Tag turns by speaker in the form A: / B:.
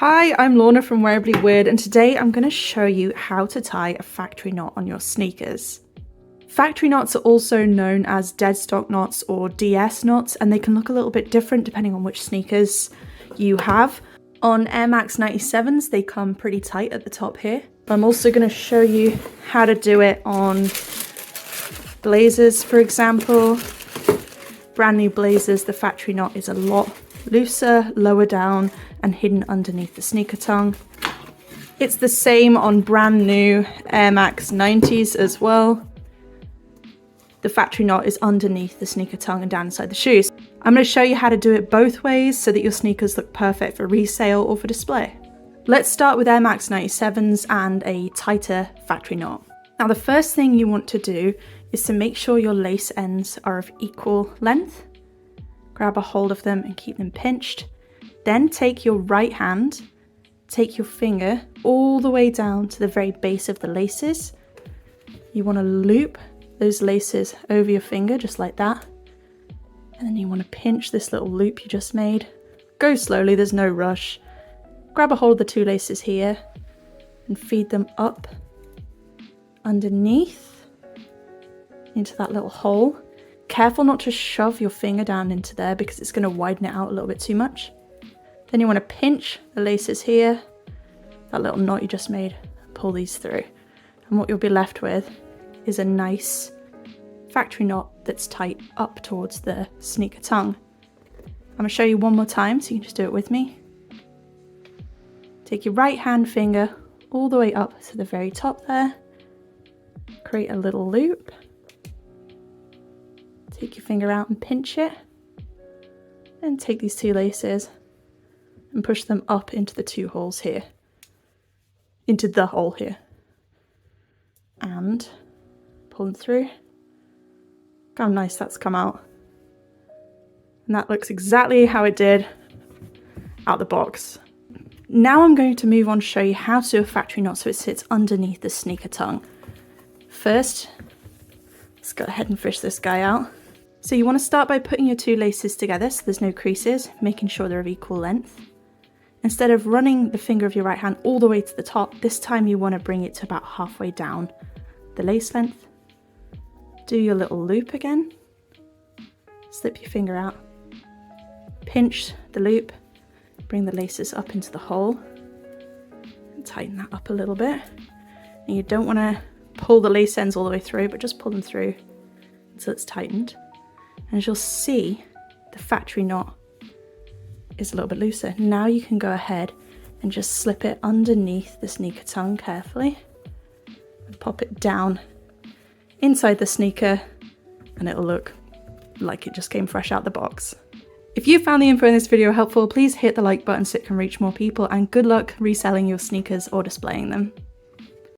A: Hi, I'm Lorna from Wearably Weird, and today I'm going to show you how to tie a factory knot on your sneakers. Factory knots are also known as Deadstock knots or DS knots, and they can look a little bit different depending on which sneakers you have. On Air Max 97s, they come pretty tight at the top here. I'm also going to show you how to do it on blazers, for example. Brand new blazers, the factory knot is a lot looser, lower down, and hidden underneath the sneaker tongue. It's the same on brand new Air Max 90s as well. The factory knot is underneath the sneaker tongue and down inside the shoes. I'm going to show you how to do it both ways so that your sneakers look perfect for resale or for display. Let's start with Air Max 97s and a tighter factory knot. Now the first thing you want to do is to make sure your lace ends are of equal length. Grab a hold of them and keep them pinched. Then take your right hand, take your finger all the way down to the very base of the laces. You want to loop those laces over your finger just like that. And then you want to pinch this little loop you just made. Go slowly, there's no rush. Grab a hold of the two laces here and feed them up underneath into that little hole. Careful not to shove your finger down into there because it's going to widen it out a little bit too much. Then you want to pinch the laces here, that little knot you just made, pull these through. And what you'll be left with is a nice factory knot that's tight up towards the sneaker tongue. I'm going to show you one more time so you can just do it with me. Take your right hand finger all the way up to the very top there. Create a little loop. Take your finger out and pinch it. And take these two laces and push them up into the two holes here. Into the hole here. And pull them through. Look how nice that's come out. And that looks exactly how it did out the box. Now I'm going to move on to show you how to do a factory knot so it sits underneath the sneaker tongue. First, let's go ahead and fish this guy out. So you want to start by putting your two laces together so there's no creases, making sure they're of equal length. Instead of running the finger of your right hand all the way to the top, this time you want to bring it to about halfway down the lace length. Do your little loop again. Slip your finger out. Pinch the loop. Bring the laces up into the hole. And tighten that up a little bit. And you don't want to pull the lace ends all the way through, but just pull them through until it's tightened. And as you'll see, the factory knot is a little bit looser. Now you can go ahead and just slip it underneath the sneaker tongue carefully and pop it down inside the sneaker, and it'll look like it just came fresh out the box. If you found the info in this video helpful, please hit the like button so it can reach more people, and good luck reselling your sneakers or displaying them.